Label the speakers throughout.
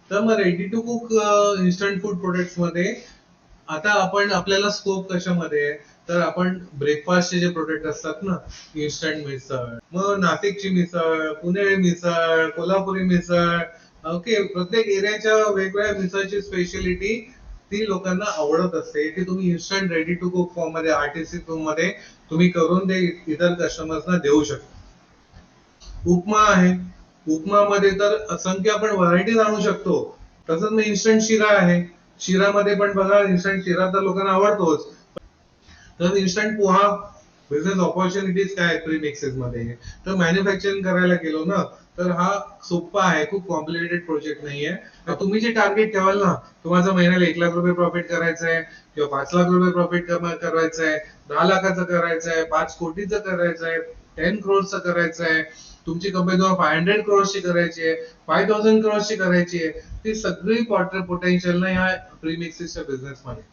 Speaker 1: तर मग ready to cook instant food products मध्ये आता आपण आपल्याला स्कोप कशामध्ये आहे, तर आपण ब्रेकफास्टचे जे प्रोडक्ट असतात ना, इन्स्टंट मिसळ, मग नाशिकची मिसळ, पुणे मिसळ, कोल्हापुरी मिसळ, ओके, प्रत्येक एरियाच्या वेगवेगळ्या मिसळची स्पेशलिटी ती लोकांना आवडत असते. ती तुम्ही instant ready to cook form मध्ये आरटीसी फॉर्म मध्ये तुम्ही करून ते इतर कस्टमर्सना देऊ शकता. उपमा आहे. उपमामध्ये तर असंख्य आपण व्हरायटीज आणू शकतो. तसंच मग इन्स्टंट शिरा आहे. शिरामध्ये पण बघा, इन्स्टंट शिरा तर लोकांना आवडतोच. तर इन्स्टंट पोहा, बिझनेस ऑपॉर्च्युनिटीज काय आहेत प्रीमिक्सेस मध्ये, तर मॅन्युफॅक्चरिंग करायला गेलो ना, तर हा सोपा आहे, खूप कॉम्प्लिकेटेड प्रोजेक्ट नाहीये. तर तुम्ही जे टार्गेट ठेवाल ना, तुम्हाला महिन्याला 1 लाख रुपये प्रॉफिट करायचं आहे किंवा 5 लाख रुपये प्रॉफिट करायचं आहे, 10 लाखाचं करायचं आहे, 5 कोटीचं करायचं आहे, 10 crores करायचं आहे, तुमची कंपनी तुम्हाला 500 crores करायची आहे, 5000 crores करायची आहे, ती सगळी क्वार्टर पोटेन्शियल ना या प्रीमिक्सेसच्या बिझनेस मध्ये.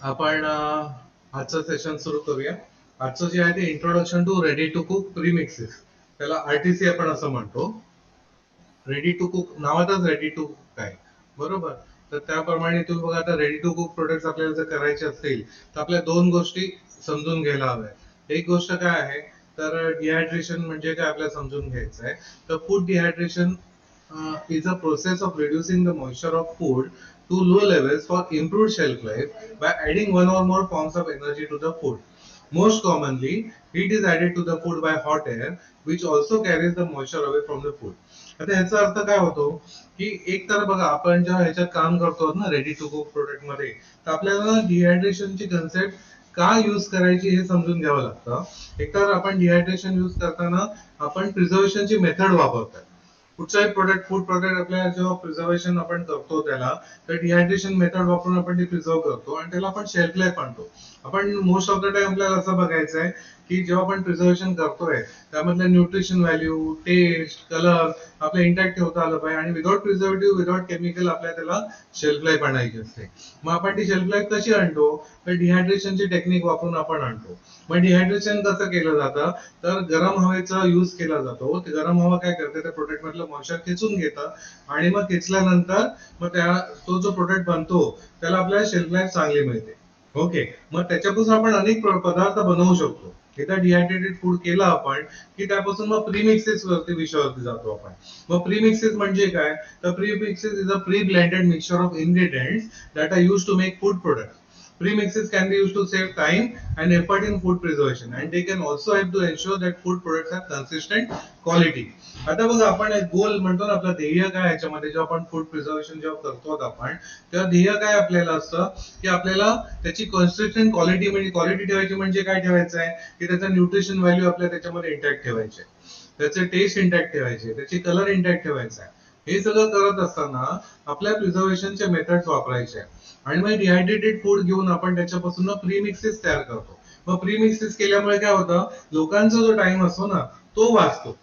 Speaker 1: आपण आजचं सेशन सुरू करूया. आजचं जे आहे ते introduction to ready to cook premixes, त्याला आरटीसी आपण असं म्हणतो. रेडी टू कुक नावातच रेडी टू कुक आहे, बरोबर. तर त्याप्रमाणे तुम्ही बघा, आता रेडी टू कुक प्रोडक्ट आपल्याला जर करायचे असतील तर आपल्या दोन गोष्टी समजून घ्यायला हव्या. एक गोष्ट काय आहे, तर डिहायड्रेशन म्हणजे काय आपल्याला समजून घ्यायचं आहे. तर food dehydration is a process of reducing the moisture of food to low levels for improved shelf life by adding one or more forms of energy to the food. Most commonly, heat is added to the food by hot air, which also carries the moisture away from the food. आता याचा अर्थ काय होतो, की एक तर बघा, आपण जेव्हा ह्याच्यात काम करतो ना रेडी टू कुक प्रोडक्ट मध्ये, तर आपल्याला डिहायड्रेशनची कन्सेप्ट का यूज करायची हे समजून घ्यावं लागतं. एकतर आपण डिहायड्रेशन यूज करताना आपण प्रिझर्वेशनची मेथड वापरतो. कुठचाही प्रोडक्ट, फूड प्रोडक्ट आपल्याला जेव्हा प्रिझर्वेशन आपण करतो त्याला, तर डिहायड्रेशन मेथड वापरून आपण ते प्रिझर्व करतो आणि त्याला आपण शेल्फ लाईफ आणतो. आपण मोस्ट ऑफ द टाइम आपल्याला असं बघायचं आहे की जेव्हा आपण प्रिझर्वेशन करतोय त्यामधलं न्यूट्रिशन व्हॅल्यू, टेस्ट, कलर आपल्या इंटॅक्ट ठेवता आलं पाहिजे, आणि विदाउट प्रिझर्वेटिव्ह, विदाउट केमिकल आपल्याला त्याला शेल्फ लाईफ आणायची असते. मग आपण ती शेल्फ लाईफ कशी आणतो, तर डिहायड्रेशनची टेक्निक वापरून आपण आणतो. मग डिहायड्रेशन कसं केलं जातं, तर गरम हवेचा यूज केला जातो. ते गरम हवा काय करते, त्या प्रोडक्ट मधलं मॉइश्चर खेचून घेतं, आणि मग खेचल्यानंतर मग तो जो प्रोडक्ट बनतो त्याला आपल्याला शेल्फ लाईफ चांगली मिळते. ओके. मग त्याच्यापासून आपण अनेक पदार्थ बनवू शकतो. एकदा डिहायड्रेटेड फूड केलं आपण की त्यापासून मग प्रीमिक्सेस वरती विषयावरती जातो आपण. मग प्रीमिक्सेस म्हणजे काय, तर premixes is a pre blended mixture of ingredients that are used to make food products. Premixes can be used to save time and effort in food preservation, and they can also help to ensure that food products have consistent quality. आता बघा, आपण एक गोल म्हणतो ना, आपलं ध्येय काय ह्याच्यामध्ये, जेव्हा आपण फूड प्रिझर्वेशन जेव्हा करतो आपण, तेव्हा ध्येय काय आपल्याला असतं, की आपल्याला त्याची कन्सिस्टंट क्वालिटी, म्हणजे क्वालिटी ठेवायची म्हणजे काय ठेवायचं आहे, की त्याचा न्यूट्रिशन व्हॅल्यू आपल्या त्याच्यामध्ये इंटॅक्ट ठेवायचे, त्याचे टेस्ट इंटॅक्ट ठेवायचे, त्याची कलर इंटॅक्ट ठेवायचा आहे. हे सगळं करत असताना आपल्या प्रिझर्वेशनचे मेथड्स वापरायचे आहे. आणि मग डिहायड्रेटेड फूड घेऊन आपण त्याच्यापासून प्रीमिक्सेस तयार करतो. मग प्रीमिक्सेस केल्यामुळे काय होतं, लोकांचा जो टाइम असतो ना तो वाचतो.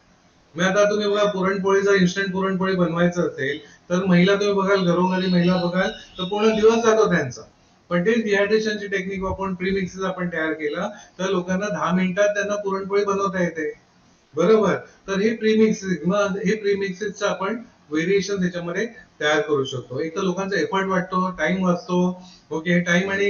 Speaker 1: मग आता तुम्ही बघा, पुरणपोळी जर इन्स्टंट पुरणपोळी बनवायचं असेल तर महिला तुम्ही बघाल, घरोघरी महिला बघाल, तर पूर्ण दिवस जातो त्यांचा. पण ते डिहायड्रेशनची टेक्निक वापरून प्रीमिक्सेस आपण तयार केला, तर लोकांना 10 मिनिटात त्यांना पुरणपोळी बनवता येते, बरोबर. तर हे प्रीमिक्सेस, मग हे प्रीमिक्सेसचं आपण व्हेरिएशन त्याच्यामध्ये तयार करू शकतो. एक तर लोकांचा एफर्ट वाटतो, टाइम वाचतो. ओके, टाइम आणि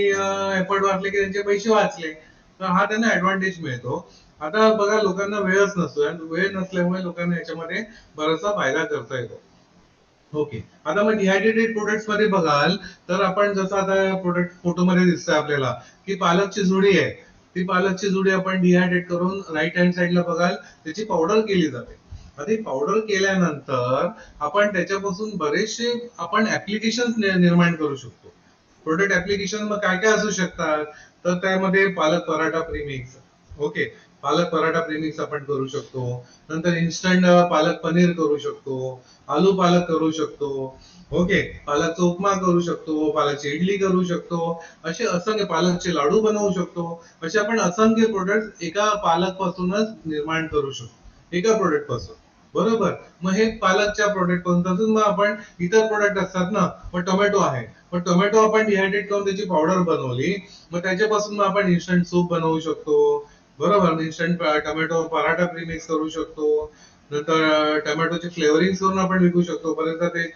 Speaker 1: एफर्ट वाचले की त्यांचे पैसे वाचले, तर हा त्यांना ऍडव्हान्टेज मिळतो. आता बघा, लोकांना वेळच नसतो, आणि वेळ नसल्यामुळे लोकांना याच्यामध्ये बराचसा फायदा करता येतो. ओके. आता मग डिहायड्रेटेड प्रोडक्ट्स मध्ये बघाल, तर आपण जसं आता प्रोडक्ट फोटोमध्ये दिसतंय आपल्याला, की पालकची जुडी आहे. ती पालकची जुडी आपण डिहायड्रेट करून राईट हँड साईडला बघाल, त्याची पावडर केली जाते. आता ही पावडर केल्यानंतर आपण त्याच्यापासून बरेचसे आपण ऍप्लिकेशन निर्माण करू शकतो. प्रोडक्ट ऍप्लिकेशन मग काय काय असू शकतात, तर त्यामध्ये पालक पराठा प्रीमिक्स, ओके, पालक पराठा प्रीमिक्स आपण करू शकतो. नंतर इन्स्टंट पालक पनीर करू शकतो, आलू पालक करू शकतो, ओके, पालकचा उपमा करू शकतो, पालकची इडली करू शकतो, असे असंख्य पालकचे लाडू बनवू शकतो. असे आपण असंख्य प्रोडक्ट एका पालक पासूनच निर्माण करू शकतो, एका प्रोडक्ट पासून, बरोबर. मग हे पालकच्या प्रोडक्ट पासून, तसंच मग आपण इतर प्रोडक्ट असतात ना, मग टोमॅटो आहे, मग टोमॅटो आपण डिहायड्रेट करून त्याची पावडर बनवली, मग त्याच्यापासून मग आपण इन्स्टंट सूप बनवू शकतो, बरोबर. इन्स्टंट टोमॅटो पराठा प्रीमिक्स करू शकतो. नंतर टोमॅटोचे फ्लेवरिंग करून आपण विकू शकतो. बरेचदा ते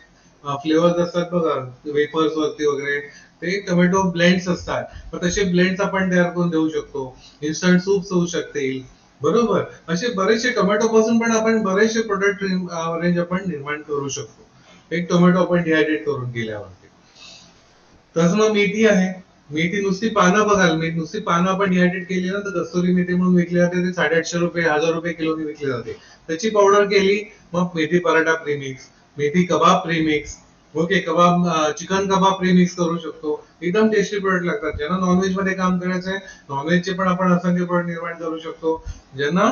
Speaker 1: फ्लेवर्स असतात बघा, वेफर्स वरती वगैरे, ते टोमॅटो ब्लेंड्स असतात. तर तसे ब्लेंड्स आपण तयार करून देऊ शकतो. इन्स्टंट सूप्स होऊ शकतील. बरोबर. असे बरेचसे टोमॅटो पासून पण आपण बरेचसे प्रोडक्ट रेंज आपण निर्माण करू शकतो. एक टोमॅटो आपण डिहायड्रेट करून केल्यावरती. तसं मग मेथी आहे. मेथी नुसती पानं बघाल, नुसती पानं आपण डिहायड्रेट केली ना, तर कस्तुरी मेथी म्हणून विकली जाते. ते 850 रुपये, 1000 रुपये किलोनी विकली जाते. त्याची पावडर केली, मग मेथी पराठा प्रीमिक्स, मेथी कबाब प्रीमिक्स, ओके, कबाब चिकन कबाब प्रीमिक्स करू शकतो. एकदम टेस्टी प्रोडक्ट लागतात. ज्यांना नॉनव्हेज मध्ये काम करायचंय, नॉनव्हेजचे पण आपण असंख्य प्रोडक्ट निर्माण करू शकतो. ज्यांना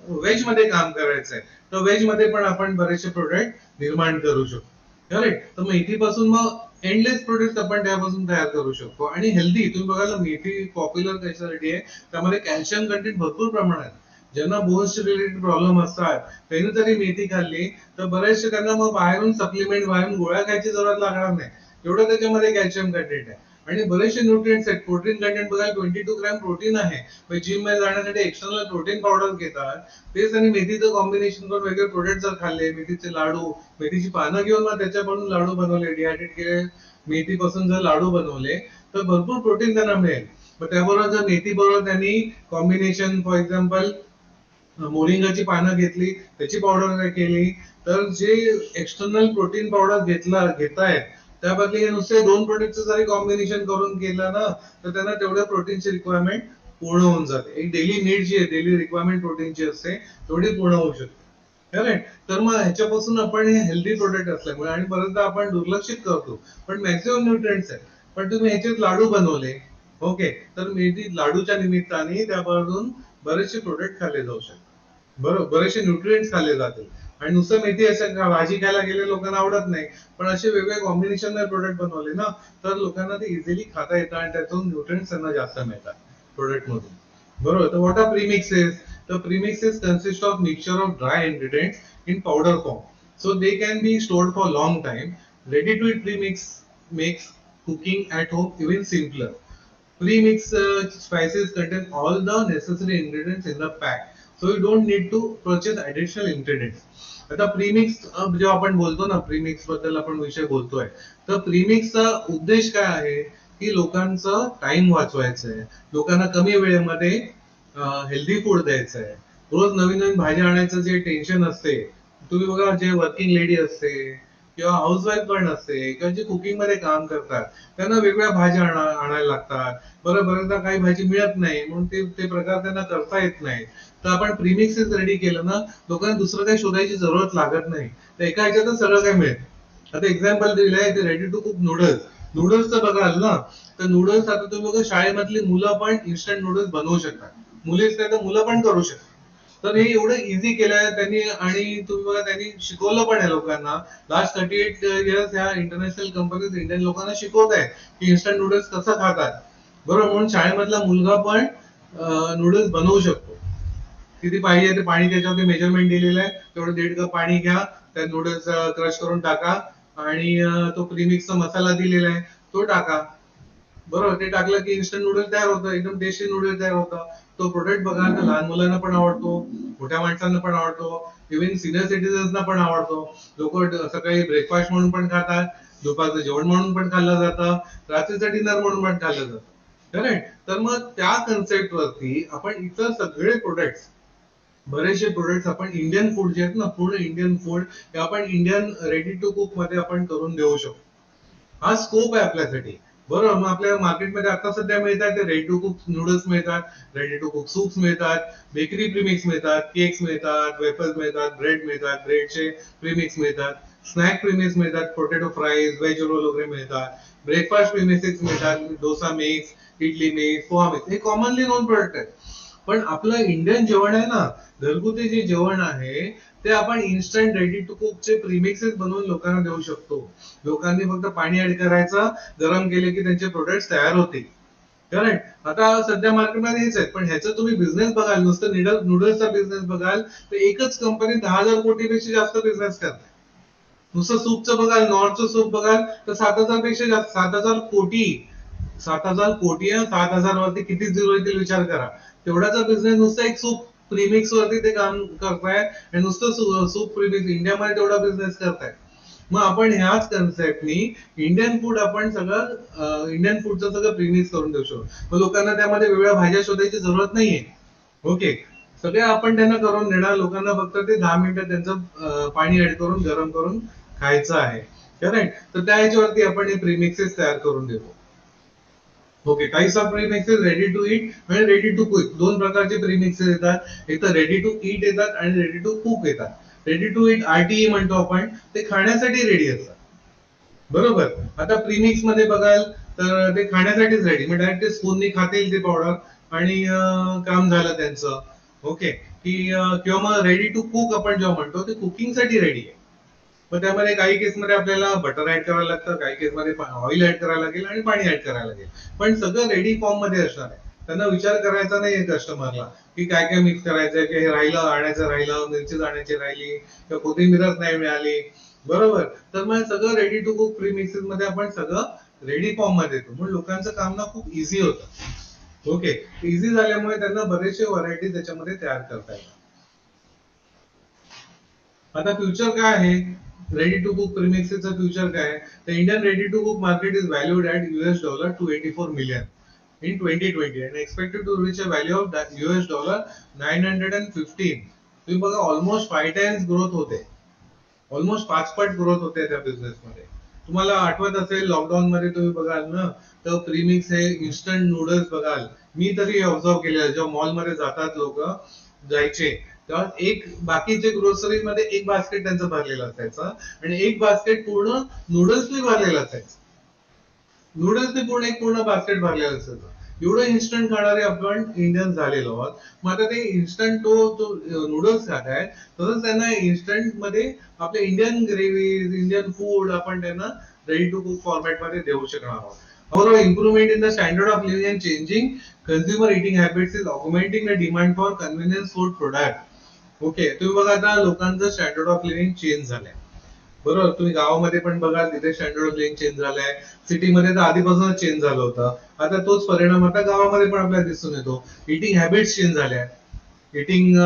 Speaker 1: व्हेज मध्ये काम करायचंय, तर व्हेज मध्ये पण आपण बरेचसे प्रोडक्ट निर्माण करू शकतो. करेक्ट. तर मेथीपासून मग एंडलेस प्रोडक्ट आपण त्यापासून तयार करू शकतो. आणि हेल्दी, तुम्ही बघाल मेथी पॉप्युलर कशासाठी आहे, त्यामध्ये कॅल्शियम कंटेंट भरपूर प्रमाणात. ज्यांना बोन्स रिलेटेड प्रॉब्लेम असतात, त्यांनी जरी मेथी खाल्ली, तर बरेचसे त्यांना मग बाहेरून सप्लिमेंट, बाहेरून गोळ्या खायची जरूरत लागणार नाही. एवढं त्याच्यामध्ये कॅल्शियम कंटेंट आहे. आणि बरेचसे न्यूट्रिएंट्स आहेत. प्रोटीन कंटेंट बघा, 22 ग्रॅम प्रोटीन आहे. जिम मध्ये जाण्यासाठी एक्सटर्नल प्रोटीन पावडर घेतात. तेच आणि मेथीचं कॉम्बिनेशन करून वेगळे प्रोडक्ट जर खाल्ले, मेथीचे लाडू, मेथीची पानं घेऊन मग त्याच्यापासून लाडू बनवले, डिहायड्रेट केले, मेथीपासून जर लाडू बनवले, तर भरपूर प्रोटीन त्यांना मिळेल. मग त्याबरोबर जर मेथी बरोबर त्यांनी कॉम्बिनेशन, फॉर एक्झाम्पल मोरिंगाची पानं घेतली, त्याची पावडर केली, तर जे एक्सटर्नल प्रोटीन पावडर घेतायत, त्या बदली नुसते दोन प्रोडक्टचं जरी कॉम्बिनेशन करून केलं ना, तर त्यांना तेवढ्या प्रोटीनची रिक्वायरमेंट पूर्ण होऊन जाते. एक डेली नीड जी आहे, डेली रिक्वायरमेंट प्रोटीनची असते, तेवढी पूर्ण होऊ शकते. करेक्ट. तर मग ह्याच्यापासून आपण हे हेल्दी प्रोडक्ट असल्यामुळे, आणि बरेचदा आपण दुर्लक्षित करतो, पण मॅक्सिमम न्यूट्रिएंट्स आहे. पण तुम्ही ह्याच्यात लाडू बनवले, ओके, तर मेथी लाडूच्या निमित्ताने त्यापासून बरेचसे प्रोडक्ट खाल्ले जाऊ शकतात. बरोबर, बरेचसे न्यूट्रिएंट्स खाल्ले जातील. आणि नुसतं मेथी असं भाजी खायला गेले लोकांना आवडत नाही, पण असे वेगवेगळे कॉम्बिनेशन प्रोडक्ट बनवले ना, तर लोकांना ते इझिली खाता येतात आणि त्यातून न्यूट्रिएंट्स त्यांना जास्त मिळतात प्रोडक्ट मधून. बरोबर. तर what are premixes? The premixes consist of mixture of dry ingredients in powder form. So they can be stored for a long time. Ready to eat premix makes cooking at home even simpler. Premix spices contain all the necessary ingredients in the pack. So you don't need to purchase additional ingredients. आता premix जेव्हा आपण बोलतो ना, premix बद्दल आपण विषय बोलतोय, तर प्रीमिक्सचा उद्देश काय आहे, की लोकांचा टाइम वाचवायचा आहे, लोकांना कमी वेळेमध्ये हेल्दी फूड द्यायचं आहे. रोज नवीन नवीन भाजी आणायचं जे टेन्शन असते, तुम्ही बघा, जे वर्किंग लेडी असते किंवा हाऊसवाईफ पण असते किंवा जे कुकिंग मध्ये काम करतात, त्यांना वेगवेगळ्या भाज्या आणायला लागतात. बरं, बऱ्याचदा काही भाजी मिळत नाही, म्हणून ते ते प्रकार त्यांना करता येत नाही. तर आपण प्रीमिक्सेस रेडी केलं ना, लोकांना दुसरं काही शोधायची जरूरत लागत नाही. तर एका ह्याच्यातच सगळं काही मिळेल. आता एक्झाम्पल दिलं आहे, ते रेडी टू कुक नूडल्स. नूडल्सचं बघाल ना, तर नूडल्स आता तुम्ही बघा, शाळेमधली मुलं पण इन्स्टंट नूडल्स बनवू शकतात. मुलीच नाही तर मुलं पण करू शकतात. तर हे एवढं इझी केलंय त्यांनी, आणि तुम्ही बघा, त्यांनी शिकवलं पण आहे लोकांना. लास्ट 38 इयर्स ह्या इंटरनॅशनल कंपनीज इंडियन लोकांना शिकवत आहेत की इन्स्टंट नूडल्स कसं खातात. बरोबर. म्हणून शाळेमधला मुलगा पण नूडल्स बनवू शकतो. किती पाहिजे ते पाणी, त्याच्यावरती मेजरमेंट दिलेलं आहे, तेवढं 1.5 कप पाणी घ्या, त्या नूडल्स क्रश करून टाका, आणि तो प्रीमिक्सचा मसाला दिलेला आहे, तो टाका. बरोबर. ते टाकलं की इन्स्टंट नूडल्स तयार होतं, एकदम टेस्टी नूडल्स तयार होतं. तो प्रोडक्ट बघा, तर लहान मुलांना पण आवडतो, मोठ्या माणसांना पण आवडतो, इव्हन सिनियर सिटीजन्सना पण आवडतो. लोक सकाळी ब्रेकफास्ट म्हणून पण खातात, दुपारचं जेवण म्हणून पण खाल्लं जातं, रात्रीचं डिनर म्हणून पण खाल्लं जातं. करेक्ट. तर मग त्या कन्सेप्ट वरती आपण इतर सगळे प्रोडक्ट्स, बरेचसे प्रोडक्ट्स आपण इंडियन फूड जे आहेत ना, पूर्ण इंडियन फूड, हे आपण इंडियन रेडी टू कुक मध्ये आपण करून देऊ शकतो. हा स्कोप आहे आपल्यासाठी. बरोबर. मग आपल्या मार्केटमध्ये आता सध्या मिळतात ते रेडी टू कुक नूडल्स मिळतात, रेडी टू कुक सूप्स मिळतात, बेकरी प्रीमिक्स मिळतात, केक्स मिळतात, वेफर्स मिळतात, ब्रेड मिळतात, ब्रेडचे प्रीमिक्स मिळतात, स्नॅक प्रीमिक्स मिळतात, पोटॅटो फ्राईज, व्हेज रोल वगैरे मिळतात, ब्रेकफास्ट प्रीमिक्स मिळतात, dosa mix, idli mix, poha mix, हे कॉमनली नोन प्रोडक्ट आहेत. पण आपलं इंडियन जेवण आहे ना, घरगुती जे जेवण आहे, ते आपण इन्स्टंट रेडी टू कुक चे प्रीमिक्सेस बनवून लोकांना देऊ शकतो. लोकांनी फक्त पाणी ऍड करायचं, गरम केले की त्यांचे प्रोडक्ट तयार होतील. करेक्ट. आता सध्या मार्केटमध्ये हेच आहे, पण ह्याचा तुम्ही बिझनेस बघाल, नुसतं नूडल्सचा बिझनेस बघाल, तर एकच कंपनी 10,000 कोटीपेक्षा जास्त बिझनेस करते. नुसतं सूपचं बघाल, नॉर्थचं सूप बघाल, तर 7,000 पेक्षा जास्त, 7,000 कोटी. 7,000 कोटी आहे, 7,000 वरती किती झिरो येतील विचार करा. तेवढाचा बिझनेस नुसतं एक सूप प्रीमिक्स वरती ते काम करताय आणि नुसतं सूप प्रीमिक्स इंडियामध्ये तेवढा बिझनेस करताय. मग आपण ह्याच कन्सेप्टनी इंडियन फूड आपण सगळं इंडियन फूडचं सगळं प्रीमिक्स करून देऊ शकतो. मग लोकांना त्यामध्ये वेगळ्या भाज्या शोधायची जरूरत नाहीये. ओके, सगळे आपण त्यांना करून देणार. लोकांना फक्त ते 10 मिनिटं त्यांचं पाणी ऍड करून गरम करून खायचं आहे. करेक्ट. तर त्या ह्याच्यावरती आपण हे प्रीमिक्सेस तयार करून देतो. Okay, types of premixes ready to eat आणि रेडी टू कुक दोन प्रकारचे प्रीमिक्सेस येतात. एक तर रेडी टू ईट येतात आणि रेडी टू कुक येतात. रेडी टू ईट RTE म्हणतो आपण, ते खाण्यासाठी रेडी असतात. बरोबर. आता प्रीमिक्स मध्ये बघाल तर ते खाण्यासाठीच रेडी, म्हणजे डायरेक्ट ते स्पूननी खातील ते पावडर आणि काम झालं त्यांचं. ओके, की किंवा मग रेडी टू कुक आपण जेव्हा म्हणतो ते कुकिंग साठी रेडी आहे. मग त्यामध्ये काही केसमध्ये आपल्याला बटर ऍड करायला लागतं, काही केसमध्ये ऑइल ऍड करायला लागेल आणि पाणी ऍड करायला लागेल. पण सगळं रेडी फॉर्म मध्ये असणार आहे. त्यांना विचार करायचा नाहीये कस्टमरला की काय काय मिक्स करायचंय, की हे राहिलं आणायचं, राहिलं मिरचीच आणायची राहिली किंवा कोथिंबीरच नाही मिळाली. बरोबर. तर मग सगळं रेडी टू कुक प्रीमिक्सेस मध्ये आपण सगळं रेडी फॉर्म मध्ये येतो, म्हणून लोकांचं काम ना खूप इझी होतं. ओके, इझी झाल्यामुळे त्यांना बरेचसे व्हरायटी त्याच्यामध्ये तयार करता येतात. आता फ्युचर काय आहे रेडी टू कुक प्रीमिक्सेसचं फ्युचर काय आहे? The Indian ready to cook market is valued at $284 million in 2020 and expected to reach a value of $915. तुम्ही बघा ऑलमोस्ट 5 times ग्रोथ होते. ऑलमोस्ट 5 पट ग्रोथ होते त्या बिझनेसमध्ये. तुम्हाला आठवत असेल लॉकडाऊन मध्ये तुम्ही बघाल ना, तर प्रीमिक्स हे इन्स्टंट नूडल्स बघाल. मी तरी ऑब्झर्व केलेलं, जेव्हा मॉलमध्ये जातात लोक जायचे तेव्हा एक बाकीचे ग्रोसरी मध्ये एक बास्केट त्यांचं भरलेलं असायचं आणि एक बास्केट पूर्ण नूडल्सनी भरलेलं असायचं. नूडल्सने पूर्ण एक पूर्ण बास्केट भरलेलं असायचं. एवढं इन्स्टंट खाणारे आपण इंडियन झालेलो आहोत. मग आता ते इन्स्टंट तो नूडल्स खात आहेत, तसंच त्यांना इन्स्टंट मध्ये आपले इंडियन ग्रेव्ही इंडियन फूड आपण त्यांना रेडी टू कुक फॉर्मॅट मध्ये देऊ शकणार आहोत. However, improvement in the standard of living and changing consumer eating habits is augmenting the demand for convenience food product. Okay, तुम्ही बघा आता लोकांचं स्टँडर्ड ऑफ लिव्हिंग चेंज झालंय. बरोबर. तुम्ही गावामध्ये पण बघा तिथे स्टँडर्ड ऑफ लिव्हिंग चेंज झालंय. सिटीमध्ये तर आधीपासूनच चेंज झालं होतं. आता तोच परिणाम आता गावामध्ये पण आपल्याला दिसून येतो. इटिंग हॅबिट्स चेंज झाल्या, इटिंग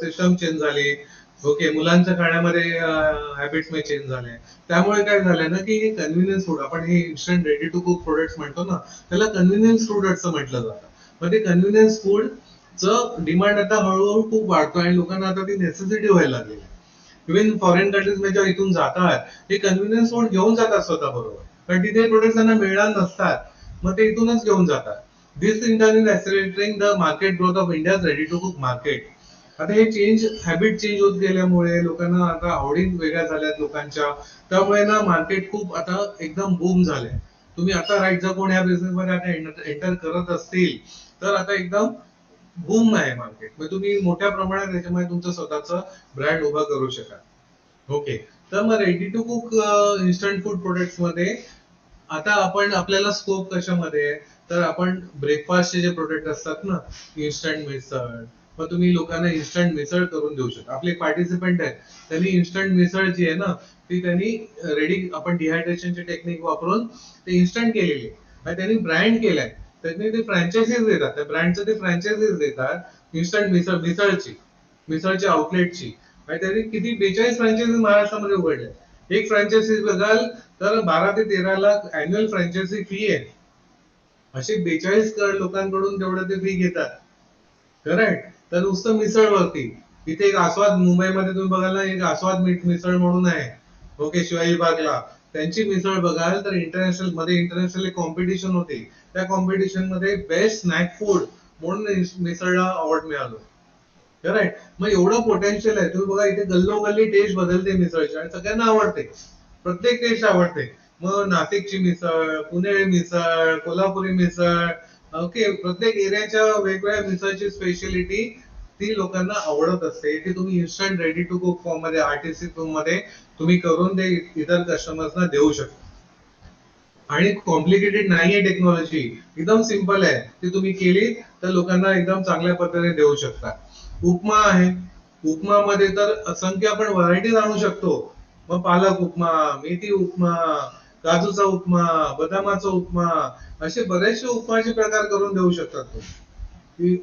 Speaker 1: सिस्टम चेंज झाली. ओके, मुलांच्या खाण्यामध्ये हॅबिट्स मध्ये चेंज झाले. त्यामुळे काय झालंय ना, की हे कन्व्हिनियन्स फूड आपण हे instant ready to cook products म्हणतो ना, त्याला कन्व्हिनियन्स फूड असं म्हटलं जातं. मग ते कन्व्हिनियन्स फूड चं डिमांड आता हळूहळू खूप वाढतो आणि लोकांना आता ती नेसेसिटी व्हायला लागली. इव्हन फॉरेन कंट्रीज मध्ये जेव्हा इथून जातात ते कन्व्हिनियन्स फूड घेऊन जातात स्वतः बरोबर, कारण तिथे प्रोडक्ट त्यांना मिळणार नसतात. मग ते इथूनच घेऊन जातात. This in turn is accelerating the market growth of India ready to cook market. आता हे चेंज हॅबिट चेंज होत गेल्यामुळे लोकांना आता आवडी वेगळ्या झाल्यात लोकांच्या. त्यामुळे ना मार्केट खूप आता एकदम बूम झालंय. तुम्ही आता राईट जर कोण या बिझनेस मध्ये आता एंटर करत असतील तर आता एकदम बूम आहे मार्केट. मग तुम्ही मोठ्या प्रमाणात त्याच्यामध्ये तुमचं स्वतःचं ब्रँड उभा करू शकाल. ओके, तर मग ready to cook instant food products मध्ये आता आपण आपल्याला स्कोप कशामध्ये आहे, तर आपण ब्रेकफास्टचे जे प्रोडक्ट असतात ना, इन्स्टंट मिसळ. मग तुम्ही लोकांना इन्स्टंट मिसळ करून देऊ शकता. आपले पार्टिसिपंट आहेत त्यांनी इन्स्टंट मिसळ जी आहे ना, ती त्यांनी रेडी आपण डिहायड्रेशनची टेक्निक वापरून ते इन्स्टंट केलेली आहे आणि त्यांनी ब्रँड केलाय. त्यांनी ते फ्रँचायझीज देतात, त्या ब्रँडचं ते फ्रँचायझीज देतात इन्स्टंट मिसळची, मिसळच्या आउटलेटची. आणि त्यांनी किती 42 फ्रँचायझीज महाराष्ट्रामध्ये उघडल्या. एक फ्रँचायझी बघाल तर 12 ते 13 लाख अॅन्युअल फ्रँचायझी फी आहे. असे 42 लोकांकडून तेवढं ते फी घेतात. करेक्ट. तर नुसतं मिसळवरती इथे एक आस्वाद मुंबईमध्ये तुम्ही बघाल ना, एक आस्वाद मिसळ म्हणून आहे. ओके, शिवाजी पार्कला त्यांची मिसळ बघाल तर इंटरनॅशनल मध्ये इंटरनॅशनल कॉम्पिटिशन होते. त्या कॉम्पिटिशन मध्ये बेस्ट स्नॅक फूड म्हणून मिसळला अवॉर्ड मिळालं. करेक्ट. मग एवढं पोटेन्शियल आहे. तुम्ही बघा इथे गल्लोगल्ली टेस्ट बदलते मिसळची आणि सगळ्यांना आवडते. प्रत्येक टेस्ट आवडते. मग नाशिकची मिसळ, पुणे मिसळ, कोल्हापुरी मिसळ. ओके, प्रत्येक एरियाच्या वेगवेगळ्या मिसळची स्पेशालिटी ती लोकांना आवडत असते. ती तुम्ही instant ready to cook form मध्ये RTC मध्ये तुम्ही करून ते इतर कस्टमर्सना देऊ शकता. आणि कॉम्प्लिकेटेड नाहीये टेक्नॉलॉजी, एकदम सिंपल आहे. ती तुम्ही केली तर लोकांना एकदम चांगल्या पद्धतीने देऊ शकता. उपमा आहे. उपमामध्ये तर असंख्य आपण व्हरायटीज आणू शकतो. मग पालक उपमा, मेथी उपमा, काजूचा उपमा, बदामाचा उपमा, असे बरेचसे उपमाचे प्रकार करून देऊ शकतात तुम्ही.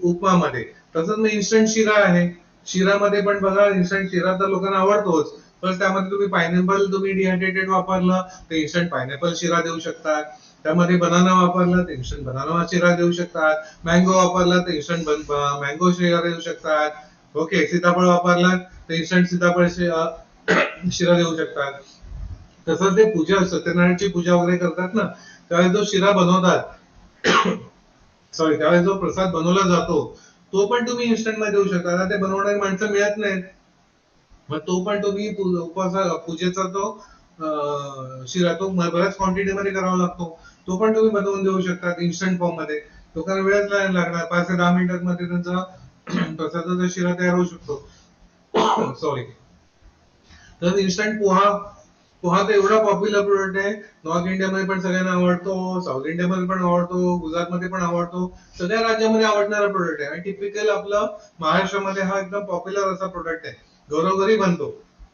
Speaker 1: उपमामध्ये. तसंच मग इन्स्टंट शिरा आहे. शिरामध्ये पण बघा, इन्स्टंट शिरा तर लोकांना आवडतोच, पण त्यामध्ये तुम्ही पायनॅपल तुम्ही डिहायड्रेटेड वापरलं तर इन्स्टंट पायनॅपल शिरा देऊ शकतात. त्यामध्ये बनाना वापरला तर इन्स्टंट बनाना शिरा देऊ शकतात. मँगो वापरला तर इन्स्टंट मँगो शिरा देऊ शकतात. ओके, सीताफळ वापरला तर इन्स्टंट सीताफळ शिरा देऊ शकतात. तसंच ते पूजा, सत्यनारायणची पूजा वगैरे करतात ना, त्यावेळेस जो शिरा बनवतात, सॉरी, त्यावेळेस जो प्रसाद बनवला जातो तो पण तुम्ही इन्स्टंट मध्ये देऊ शकता. आता ते बनवणारी माणसं मिळत नाहीत, मग तो पण तुम्ही पूजेचा तो शिरा तो बऱ्याच क्वांटिटी मध्ये करावा लागतो, तो पण तुम्ही बनवून देऊ शकता इन्स्टंट फॉर्म मध्ये. लोकांना वेळच नाही लागणार, 5 ते 10 मिनिटात मध्ये त्यांचा प्रसादाचा शिरा तयार होऊ शकतो. सॉरी. तर इन्स्टंट पोहा, पोहा तर एवढा पॉप्युलर प्रोडक्ट आहे. नॉर्थ इंडियामध्ये पण सगळ्यांना आवडतो, साऊथ इंडियामध्ये पण आवडतो, गुजरातमध्ये पण आवडतो, सगळ्या राज्यामध्ये आवडणारा प्रोडक्ट आहे. आणि टिपिकल आपलं महाराष्ट्रामध्ये हा एकदम पॉप्युलर असा प्रोडक्ट आहे, घरोघरी बनतो.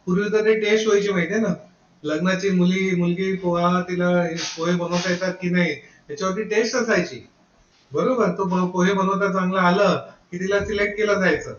Speaker 1: पूर्वी तर ते टेस्ट व्हायची माहितीये ना, लग्नाची मुलगी पोहा, तिला पोहे बनवता येतात की नाही याच्यावरती टेस्ट असायची. बरोबर, तो पोहे बनवता चांगलं आलं की तिला सिलेक्ट केलं जायचं,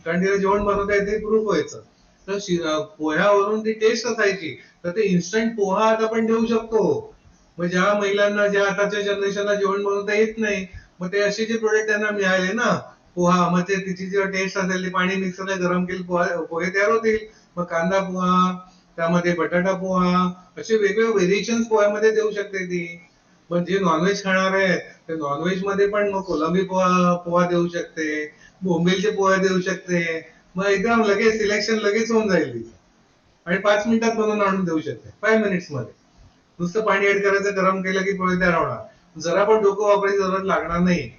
Speaker 1: कारण तिला जेवण बनवता येते प्रूफ व्हायचं. तर पोह्यावरून ती टेस्ट असायची. तर ते इन्स्टंट पोहा आता आपण देऊ शकतो. मग ज्या महिलांना, ज्या आताच्या जनरेशनला जेवण बनवता येत नाही, मग ते असे जे प्रोडक्ट त्यांना मिळाले ना, पोहा, मग ते तिची जी टेस्ट असेल ती पाणी मिक्सरला गरम केली पोहे तयार होतील. मग कांदा पोहा, त्यामध्ये बटाटा पोहा, असे वेगवेगळे व्हेरिएशन पोह्यामध्ये देऊ शकते ती. पण जे नॉनव्हेज खाणार आहेत ते नॉनव्हेज मध्ये पण मग कोलंबी पोहा पोहा देऊ शकते, बोंबिलचे पोहे देऊ शकते. मग एकदम लगेच सिलेक्शन लगेच होऊन जाईल ती. आणि 5 मिनिटात बनवून आणून देऊ शकते, 5 मिनिट्स मध्ये. नुसतं पाणी ऍड करायचं, गरम केलं की पोहे तयार होणार. जरा पण डोकं वापरायची जरूरत लागणार नाही.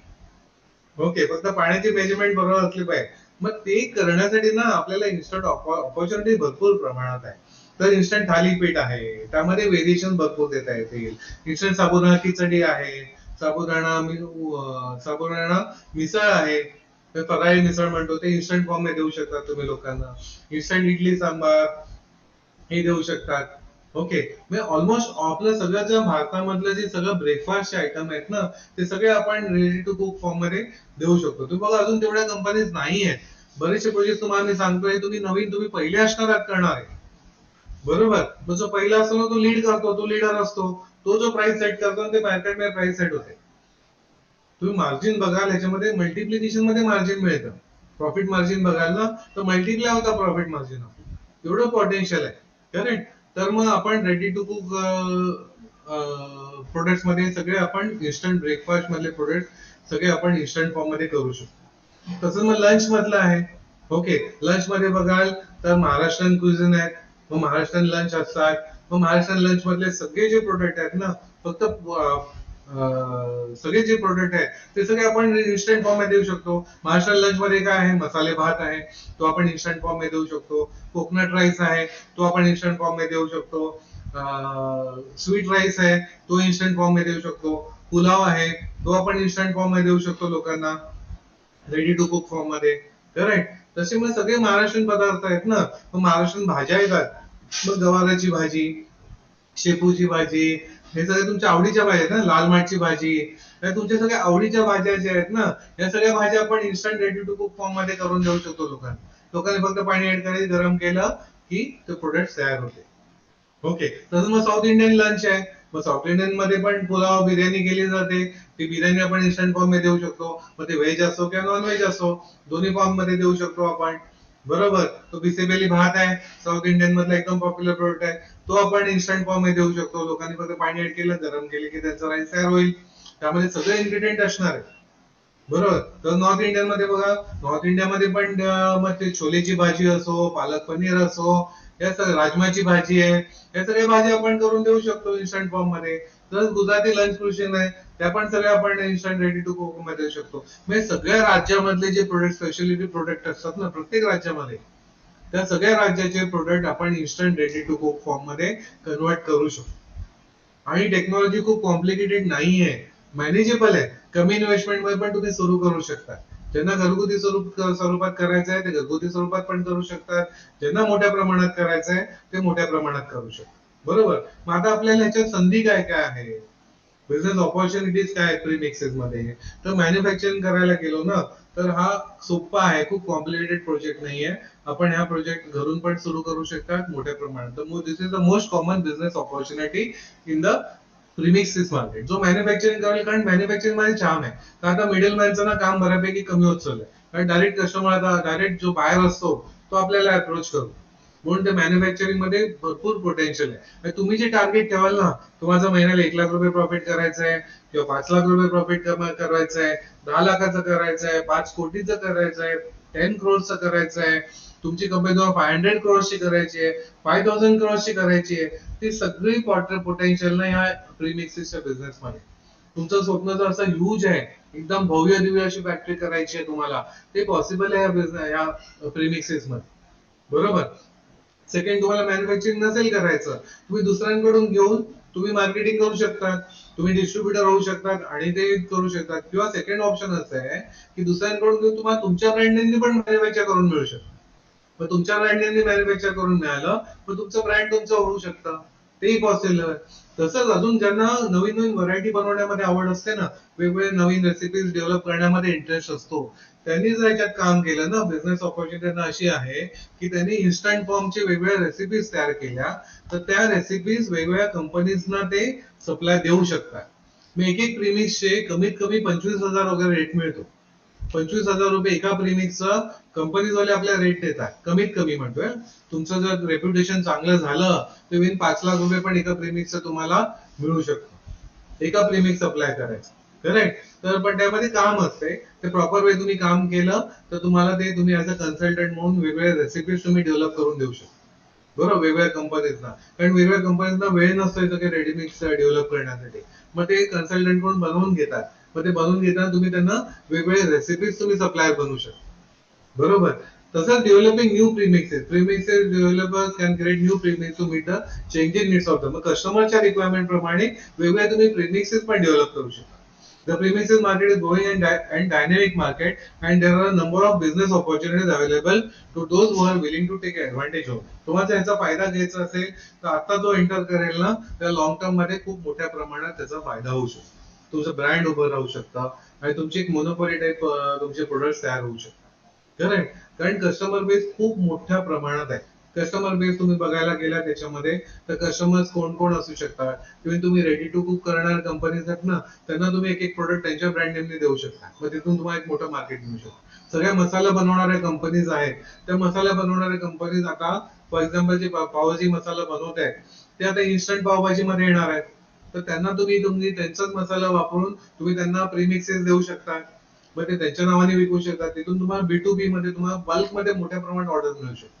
Speaker 1: ओके, फक्त पाण्याची मेजरमेंट बरोबर असली पाहिजे. मग ते करण्यासाठी ना आपल्याला इन्स्टंट ऑपॉर्च्युनिटी भरपूर प्रमाणात आहे. तर इन्स्टंट थालीपीठ आहे, त्यामध्ये व्हेरिएशन भरपूर देता येतील. इन्स्टंट साबुदाणा खिचडी आहे, साबुदाणा मिसळ आहे, तर फराळी मिसळ म्हणतो, ते इन्स्टंट फॉर्म मध्ये देऊ शकता तुम्ही लोकांना. इन्स्टंट इडली सांबार हे देऊ शकतात. ओके, म्हणजे ऑलमोस्ट आपलं सगळं जे भारतामधलं जे सगळं ब्रेकफास्टचे आयटम आहेत ना, ते सगळे आपण रेडी टू कुक फॉर्म मध्ये देऊ शकतो. तुम्ही बघा, अजून तेवढ्या कंपनीज नाही आहेत. बरेचसे प्रोजेक्ट तुम्हाला मी सांगतोय, तुम्ही पहिले असणार आहात करणार आहे. बरोबर, तो जो पहिला असतो ना, तो लीड करतो, तो लीडर असतो, तो जो प्राइस सेट करतो आणि ते मार्केटमध्ये प्राइस सेट होते. तुम्ही मार्जिन बघाल, ह्याच्यामध्ये मल्टिप्लिकेशन मध्ये मार्जिन मिळतं. प्रॉफिट मार्जिन बघाल ना, तर मल्टिप्लाय होता प्रॉफिट मार्जिन, एवढं पोटेन्शियल आहे. करेक्ट. तर मग आपण रेडी टू कुक प्रोडक्ट्स मध्ये सगळे आपण इन्स्टंट ब्रेकफास्ट मधले प्रोडक्ट सगळे आपण इन्स्टंट फॉर्म मध्ये करू शकतो. तसं मग लंच मधलं आहे. ओके, लंच मध्ये बघाल तर महाराष्ट्रीयन क्युझिन आहेत, मग महाराष्ट्रीयन लंच असतात. मग महाराष्ट्रीयन लंच मधले सगळे जे प्रोडक्ट आहेत ना, फक्त सगळे जे प्रोडक्ट आहेत ते सगळे आपण इन्स्टंट फॉर्म मध्ये देऊ शकतो. महाराष्ट्रीयन लंच मध्ये काय आहे, मसाले भात आहे, तो आपण इन्स्टंट फॉर्म मध्ये देऊ शकतो. कोकोनट राईस आहे, तो आपण इन्स्टंट फॉर्म मध्ये देऊ शकतो. स्वीट राईस आहे, तो इन्स्टंट फॉर्म मध्ये देऊ शकतो. पुलाव आहे, तो आपण इन्स्टंट फॉर्म मध्ये देऊ शकतो लोकांना, रेडी टू कुक फॉर्म मध्ये. करेक्ट. तसे मग सगळे महाराष्ट्रीयन पदार्थ आहेत ना. मग महाराष्ट्रीयन भाज्या येतात, मग गवाराची भाजी, शेपूची भाजी, हे सगळे तुमच्या आवडीच्या भाज्या आहेत ना, लाल माठची भाजी, या तुमच्या सगळ्या आवडीच्या भाज्या ज्या आहेत ना, या सगळ्या भाज्या आपण instant ready to cook form मध्ये करून देऊ शकतो लोकांना. लोकांनी फक्त पाणी ऍड करायचं, गरम केलं की ते प्रोडक्ट तयार होते. ओके, तसं मग साऊथ इंडियन लंच आहे. मग साऊथ इंडियन मध्ये पण पुलाव, बिर्याणी केली जाते. ती बिर्याणी आपण इन्स्टंट फॉर्म मध्ये देऊ शकतो. मग ते व्हेज असो किंवा नॉन व्हेज असो, दोन्ही फॉर्म मध्ये देऊ शकतो आपण. बरोबर, तो बिसेबेली भात आहे, साऊथ इंडियन मधला एकदम पॉप्युलर प्रोडक्ट आहे, तो आपण इन्स्टंट फॉर्म मध्ये देऊ शकतो. लोकांनी फक्त पाणी ऍड केलं, गरम केले की त्याचा राईस तयार होईल. त्यामध्ये सगळे इन्ग्रेडियंट असणार आहे. बरोबर. तर नॉर्थ इंडियन मध्ये बघा, नॉर्थ इंडियामध्ये पण मग ते छोलेची भाजी असो, पालक पनीर असो, या सगळ्या राजमाची भाजी आहे, या सगळ्या भाजी आपण करून देऊ शकतो इन्स्टंट फॉर्म मध्ये. तर गुजराती लंच क्युझिन आहे, त्या पण सगळ्या आपण इन्स्टंट रेडी टू कुक मध्ये देऊ शकतो. म्हणजे सगळ्या राज्यामधले जे प्रोडक्ट, स्पेशलिटी प्रोडक्ट असतात ना प्रत्येक राज्यामध्ये, त्या सगळ्या राज्याचे प्रोडक्ट आपण instant ready to cook form मध्ये कन्वर्ट करू शकतो. आणि टेक्नॉलॉजी खूप कॉम्प्लिकेटेड नाहीये, मॅनेजेबल आहे. कमी इन्व्हेस्टमेंट मध्ये पण तुम्ही सुरू करू शकता. ज्यांना घरगुती स्वरूपात करायचं आहे ते घरगुती स्वरूपात पण करू शकतात. ज्यांना मोठ्या प्रमाणात करायचं आहे ते मोठ्या प्रमाणात करू शकतात. बरोबर. मग आता आपल्याला ह्याच्यात संधी काय काय आहे? बिझनेस ऑपॉर्च्युनिटीज काय आहेत प्रीमिक्सेस मध्ये, तर मॅन्युफॅक्चरिंग करायला गेलो ना तर हा सोपा आहे, खूप कॉम्प्लिकेटेड प्रोजेक्ट नाहीये. आपण हा प्रोजेक्ट घरून पण सुरू करू शकतात मोठ्या प्रमाणात. तर this is the most common business opportunity in the premixes market. जो मॅन्युफॅक्चरिंग करेल, कारण मॅन्युफॅक्चरिंग मध्ये छान आहे, तर आता मिडल मॅनचं ना काम बऱ्यापैकी कमी होत चाललंय. कारण डायरेक्ट कस्टमर, आता डायरेक्ट जो बायर असतो तो आपल्याला अप्रोच करतो. म्हणून ते मॅन्युफॅक्चरिंग मध्ये भरपूर पोटेन्शियल आहे. तुम्ही जे टार्गेट ठेवाल ना, तुम्हाला महिन्याला 1 लाख रुपये प्रॉफिट करायचं आहे किंवा 5 लाख रुपये प्रॉफिट करायचं आहे, 10 लाखाचं करायचं आहे, 5 कोटीचं करायचं आहे, 10 crores करायचं आहे, तुमची कंपनी तुम्हाला 500 crores करायची आहे, 5000 crores करायची आहे, ती सगळी पोटेन्शियल ना या प्रीमिक्सेसच्या बिझनेस मध्ये. तुमचं स्वप्न जर असं ह्यूज आहे, एकदम भव्य दिव्य अशी फॅक्टरी करायची आहे तुम्हाला, ते पॉसिबल आहे या बिझनेस, या प्रीमिक्सेस मध्ये. बरोबर. सेकंड, तुम्हाला मॅन्युफॅक्चरिंग नसेल करायचं, तुम्ही दुसऱ्यांकडून घेऊन तुम्ही मार्केटिंग करू शकता, तुम्ही डिस्ट्रीब्युटर होऊ शकतात आणि ते करू शकतात. किंवा सेकंड ऑप्शन असं आहे की दुसऱ्यांकडून घेऊन तुम्हाला तुमच्या ब्रँडने पण मॅन्युफॅक्चर करून मिळू शकतं. मग तुमच्या ब्रँडने मॅन्युफॅक्चर करून मिळालं, मग तुमचं ब्रँड तुमचं होऊ शकतं, तेही पॉसिबल आहे. तसंच अजून ज्यांना नवीन नवीन व्हरायटी बनवण्यामध्ये आवड असते ना, वेगवेगळे नवीन रेसिपीज डेव्हलप करण्यामध्ये इंटरेस्ट असतो, त्यांनी जर याच्यात काम केलं ना, बिझनेस ऑपॉर्च्युनिटी अशी आहे की त्यांनी इन्स्टंट फॉर्मचे वेगवेगळ्या रेसिपीज तयार केल्या, तर त्या रेसिपीज वेगवेगळ्या कंपनीजना ते सप्लाय देऊ शकतात. मग एक एक प्रीमिक्सचे कमीत कमी 25,000 वगैरे रेट मिळतो. 25,000 रुपये एका प्रीमिक्सचं कंपनीजवाले आपल्याला रेट देतात, कमीत कमी म्हणतोय. तुमचं जर रेप्युटेशन चांगलं झालं तर विन 5 लाख रुपये पण एका प्रीमिक्सचं तुम्हाला मिळू शकतं, एका प्रीमिक्स सप्लाय करायचं. करेक्ट. तर पण त्यामध्ये काम असते, ते प्रॉपर वे तुम्ही काम केलं तर तुम्हाला ते, तुम्ही ऍज अ कन्सल्टंट म्हणून वेगवेगळ्या रेसिपीज तुम्ही डेव्हलप करून देऊ शकता. बरोबर, वेगवेगळ्या कंपनीजना. कारण वेगवेगळ्या कंपनीजना वेळ नसतो इथं काही रेडीमिक्स डेव्हलप करण्यासाठी, मग ते कन्सल्टंट कडून बनवून घेतात. मग ते बनवून घेताना तुम्ही त्यांना वेगवेगळे रेसिपीज तुम्ही सप्लायर बनवू शकता. बरोबर. तसंच developing new premixes, developers can create new premix to meet the changing needs of the, मग कस्टमरच्या रिक्वायरमेंट प्रमाणे वेगवेगळे तुम्ही प्रीमिक्सेस पण डेव्हलप करू शकता. The premises market is growing and dynamic market, and there are a number of business opportunities available to those who are willing to take advantage of. तुम्हाला याचा फायदा घ्यायचा असेल तर आता जो एंटर करेल ना, त्या लॉंग टर्म मध्ये खूप मोठ्या प्रमाणात त्याचा फायदा होऊ शकतो. तुमचं ब्रँड उभं राहू शकतं आणि तुमची एक मोनोपोली टाईप तुमचे प्रोडक्ट्स तयार होऊ शकतात. करेक्ट. कारण कस्टमर बेस खूप मोठ्या प्रमाणात आहे. कस्टमर बेस तुम्ही बघायला गेला त्याच्यामध्ये, तर कस्टमर्स कोण कोण असू शकतात. तुम्ही रेडी टू कुक करणाऱ्या कंपनीज आहेत ना, त्यांना तुम्ही एक एक प्रोडक्ट त्यांच्या ब्रँड नेमने देऊ शकता, मग तिथून तुम्हाला एक मोठं मार्केट मिळू शकतं. सगळ्या मसाला बनवणाऱ्या कंपनीज आहेत, त्या मसाला बनवणाऱ्या कंपनीज आता फॉर एक्झाम्पल जे पावभाजी मसाला बनवत आहेत, ते आता इन्स्टंट पावभाजी मध्ये येणार आहेत. तर त्यांना तुम्ही तुम्ही त्यांचाच मसाला वापरून तुम्ही त्यांना प्रीमिक्सेस देऊ शकता, मग ते त्यांच्या नावाने विकू शकतात. तिथून तुम्हाला B2B मध्ये तुम्हाला बल्क मध्ये मोठ्या प्रमाणात ऑर्डर मिळू शकतात.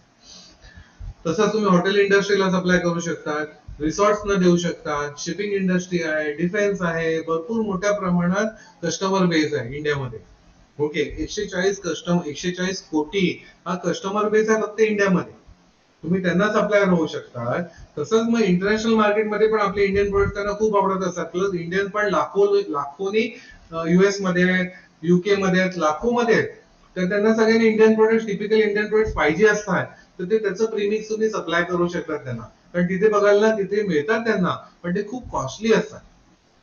Speaker 1: तसंच तुम्ही हॉटेल इंडस्ट्रीला सप्लाय करू शकतात, रिसॉर्ट्सना देऊ शकतात, शिपिंग इंडस्ट्री आहे, डिफेन्स आहे, भरपूर मोठ्या प्रमाणात कस्टमर बेस आहे इंडियामध्ये. ओके. 140 कोटी हा कस्टमर बेस आहे फक्त इंडियामध्ये, तुम्ही त्यांना सप्लायर होऊ शकतात. तसंच मग इंटरनॅशनल मार्केटमध्ये पण आपले इंडियन प्रोडक्ट त्यांना खूप आवडत असतात. प्लस इंडियन पण लाखोनी US मध्ये आहेत, UK मध्ये आहेत, लाखोमध्ये आहेत. तर त्यांना सगळ्यांनी Indian product, typical Indian product पाहिजे असतात, तर ते त्याचं प्रीमिक्स तुम्ही सप्लाय करू शकतात त्यांना. कारण तिथे बघायला ना, तिथे मिळतात त्यांना, पण ते खूप कॉस्टली असतात.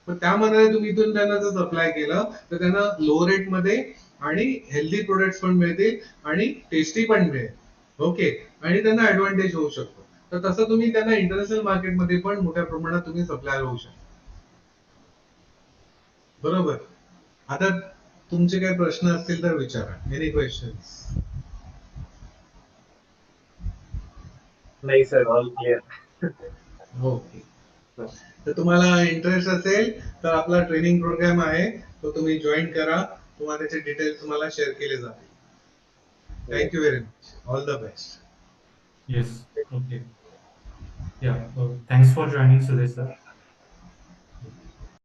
Speaker 1: पण त्या मनाने तुम्ही इथून त्यांना जर सप्लाय केलं तर त्यांना लो रेट मध्ये आणि हेल्दी प्रोडक्ट्स पण मिळतील आणि टेस्टी पण मिळेल. ओके. आणि त्यांना ऍडव्हान्टेज होऊ शकतो. तर तसं तुम्ही त्यांना इंटरनॅशनल मार्केटमध्ये पण मोठ्या प्रमाणात तुम्ही सप्लायर होऊ शकता. बरोबर. आता तुमचे काही प्रश्न असतील तर विचारा. Any questions?
Speaker 2: नाही सर, ऑल क्लिअर.
Speaker 1: ओके. तर तुम्हाला इंटरेस्ट असेल तर आपला ट्रेनिंग प्रोग्राम आहे, तो तुम्ही जॉईन करा. तुम्हाला त्याचे डिटेल्स तुम्हाला शेअर केले जातील. Thank you very much. All the best.
Speaker 3: Yes. Okay. Yeah. Thanks for joining, Sudesh sir.